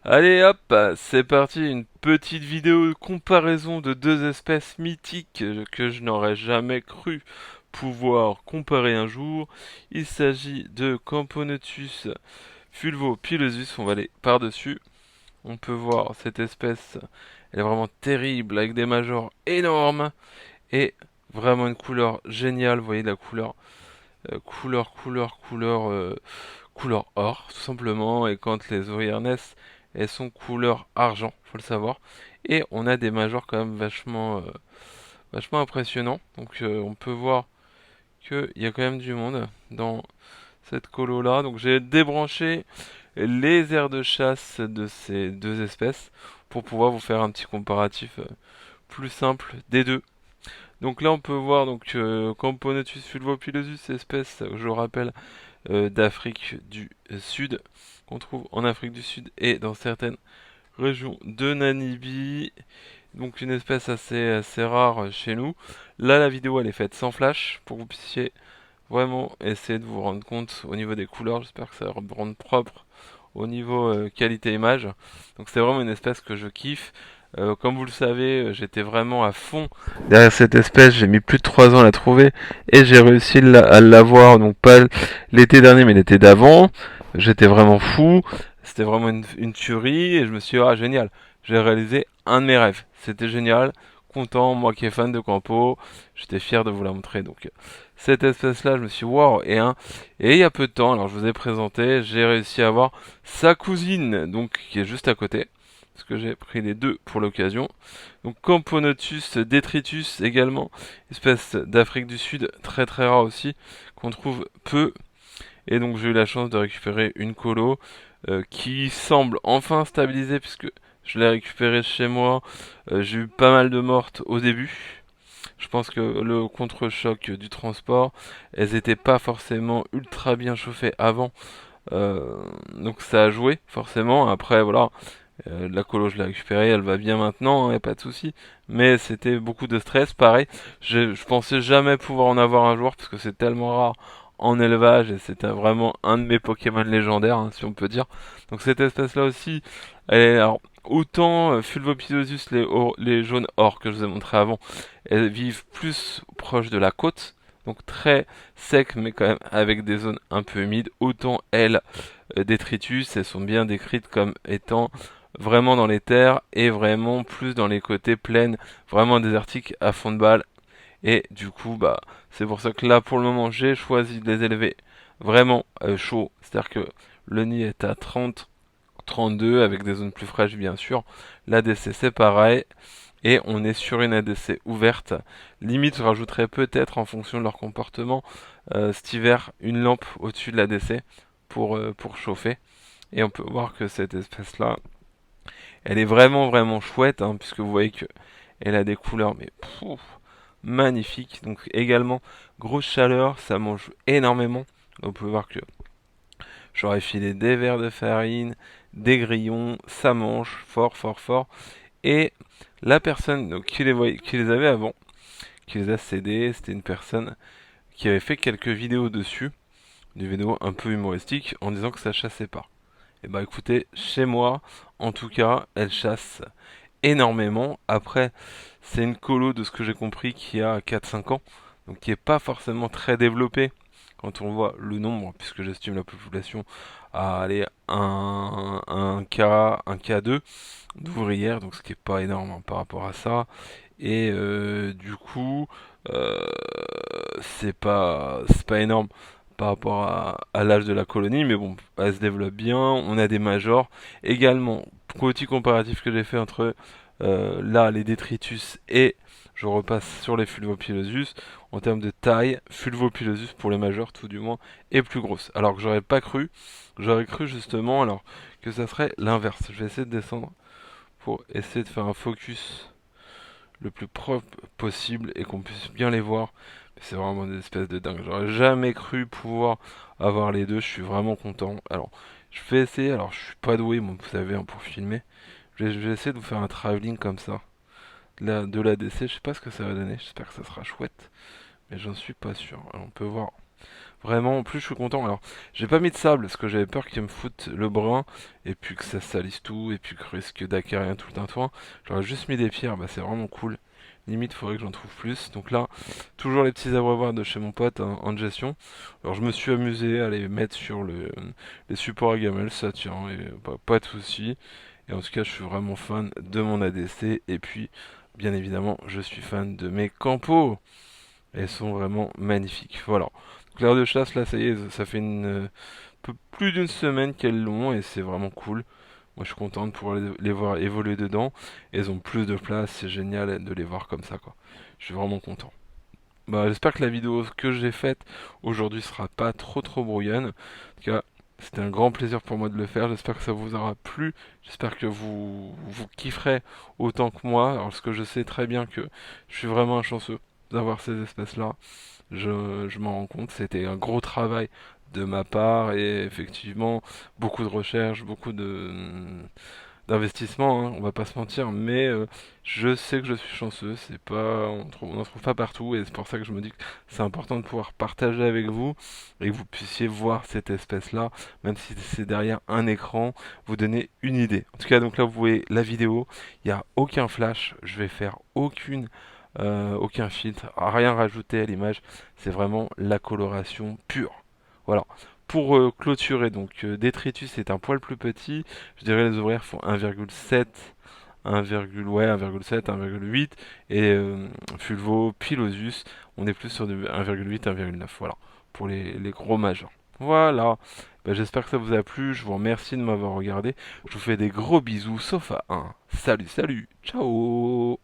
Allez hop, c'est parti, une petite vidéo de comparaison de deux espèces mythiques que je n'aurais jamais cru pouvoir comparer un jour. Il s'agit de Camponotus fulvopilosus, on va aller par-dessus. On peut voir cette espèce, elle est vraiment terrible avec des majors énormes et vraiment une couleur géniale, vous voyez la couleur, couleur or, tout simplement. Et quand les ouvrières naissent, elles sont couleur argent, faut le savoir. Et on a des majors quand même vachement impressionnants. Donc on peut voir qu'il y a quand même du monde dans cette colo là. Donc j'ai débranché les aires de chasse de ces deux espèces pour pouvoir vous faire un petit comparatif plus simple des deux. Donc là on peut voir donc Camponotus fulvopilosus, espèce, je rappelle, d'Afrique du Sud, qu'on trouve en Afrique du Sud et dans certaines régions de Namibie. Donc une espèce assez rare chez nous. Là la vidéo elle est faite sans flash pour que vous puissiez vraiment essayer de vous rendre compte au niveau des couleurs. J'espère que ça va me rendre propre au niveau qualité image. Donc c'est vraiment une espèce que je kiffe. Comme vous le savez, j'étais vraiment à fond derrière cette espèce. J'ai mis plus de 3 ans à la trouver et j'ai réussi à l'avoir. Donc pas l'été dernier, mais l'été d'avant. J'étais vraiment fou. C'était vraiment une tuerie et je me suis dit, ah génial. J'ai réalisé un de mes rêves. C'était génial. Content, moi qui est fan de Campo, j'étais fier de vous la montrer. Donc cette espèce-là, je me suis dit, waouh. Et il y a peu de temps, alors je vous ai présenté, j'ai réussi à avoir sa cousine, donc qui est juste à côté, parce que j'ai pris les deux pour l'occasion. Donc Camponotus detritus également, espèce d'Afrique du Sud, très très rare aussi, qu'on trouve peu. Et donc j'ai eu la chance de récupérer une colo qui semble enfin stabilisée, puisque je l'ai récupérée chez moi. J'ai eu pas mal de mortes au début. Je pense que le contre-choc du transport, elles étaient pas forcément ultra bien chauffées avant. Donc ça a joué forcément. Après voilà, la colo je l'ai récupérée, elle va bien maintenant, hein, y a pas de souci. Mais c'était beaucoup de stress, pareil. Je pensais jamais pouvoir en avoir un jour parce que c'est tellement rare en élevage et c'était vraiment un de mes Pokémon légendaires, hein, si on peut dire. Donc cette espèce-là aussi, elle est alors autant Fulvopidosus, les jaunes or que je vous ai montré avant, elles vivent plus proche de la côte. Donc très sec mais quand même avec des zones un peu humides. Autant elles, détritus, elles sont bien décrites comme étant vraiment dans les terres et vraiment plus dans les côtés plaines, vraiment désertiques à fond de balle. Et du coup, bah, c'est pour ça que là, pour le moment, j'ai choisi de les élever vraiment chaud. C'est-à-dire que le nid est à 30, 32 avec des zones plus fraîches, bien sûr. L'ADC, c'est pareil. Et on est sur une ADC ouverte. Limite, je rajouterais peut-être en fonction de leur comportement cet hiver une lampe au-dessus de l'ADC pour chauffer. Et on peut voir que cette espèce-là, elle est vraiment chouette, hein, puisque vous voyez que elle a des couleurs mais magnifiques. Donc également grosse chaleur, ça mange énormément. On peut voir que j'aurais filé des verres de farine, des grillons, ça mange fort. Et la personne donc, qui les avait avant, qui les a cédés, c'était une personne qui avait fait quelques vidéos dessus, des vidéos un peu humoristiques, en disant que ça chassait pas. Et bah écoutez, chez moi, en tout cas, elle chasse énormément. Après, c'est une colo de ce que j'ai compris qui a 4-5 ans, donc qui est pas forcément très développée quand on voit le nombre, puisque j'estime la population à aller un K2 d'ouvrières, donc ce qui est pas énorme hein, par rapport à ça. Et du coup, euh, c'est pas énorme par rapport à l'âge de la colonie, mais bon, elle se développe bien. On a des majors également. Petit comparatif que j'ai fait entre là les détritus et je repasse sur les fulvopilosus en termes de taille. Fulvopilosus pour les majeurs, tout du moins, est plus grosse. Alors que j'aurais cru justement alors que ça serait l'inverse. Je vais essayer de descendre pour essayer de faire un focus le plus propre possible et qu'on puisse bien les voir. Mais c'est vraiment des espèces de dingue. J'aurais jamais cru pouvoir avoir les deux. Je suis vraiment content. Alors, je vais essayer. Alors, je suis pas doué, moi, vous savez, hein, pour filmer. Je vais essayer de vous faire un travelling comme ça. De l'ADC, je sais pas ce que ça va donner. J'espère que ça sera chouette. Mais j'en suis pas sûr. Alors, on peut voir Vraiment, en plus je suis content. Alors, j'ai pas mis de sable parce que j'avais peur qu'il me foute le brun et puis que ça salisse tout et puis que risque d'acquérir tout le tintouin. J'aurais juste mis des pierres, bah c'est vraiment cool. Limite, faudrait que j'en trouve plus. Donc là, toujours les petits abreuvoirs de chez mon pote en gestion. Alors je me suis amusé à les mettre sur les supports à gamelles, ça tient, et bah, pas de souci. Et en tout cas, je suis vraiment fan de mon ADC. Et puis, bien évidemment, je suis fan de mes campos. Elles sont vraiment magnifiques. Voilà. Donc, l'air de chasse, là, ça y est, ça fait peu plus d'une semaine qu'elles l'ont et c'est vraiment cool. Moi, je suis content de pouvoir les voir évoluer dedans. Elles ont plus de place, c'est génial de les voir comme ça, quoi. Je suis vraiment content. Bah, j'espère que la vidéo que j'ai faite aujourd'hui sera pas trop brouillonne. En tout cas, c'était un grand plaisir pour moi de le faire. J'espère que ça vous aura plu. J'espère que vous kifferez autant que moi. Alors, parce que je sais très bien que je suis vraiment un chanceux d'avoir ces espèces-là. Je m'en rends compte, c'était un gros travail de ma part et effectivement beaucoup de recherche, beaucoup d'investissement, hein, on va pas se mentir, mais je sais que je suis chanceux, c'est pas, on en trouve pas partout et c'est pour ça que je me dis que c'est important de pouvoir partager avec vous et que vous puissiez voir cette espèce-là, même si c'est derrière un écran, vous donner une idée. En tout cas, donc là vous voyez la vidéo, il n'y a aucun flash, je vais faire aucun filtre, rien rajouter à l'image, c'est vraiment la coloration pure. Voilà. Pour clôturer, donc Détritus est un poil plus petit, je dirais les ouvrières font 1,7, 1,7, 1,8 et Fulvo, Pilosus, on est plus sur du 1,8, 1,9, voilà, pour les gros majeurs. Voilà, ben, j'espère que ça vous a plu, je vous remercie de m'avoir regardé, je vous fais des gros bisous, sauf à un. Salut, ciao.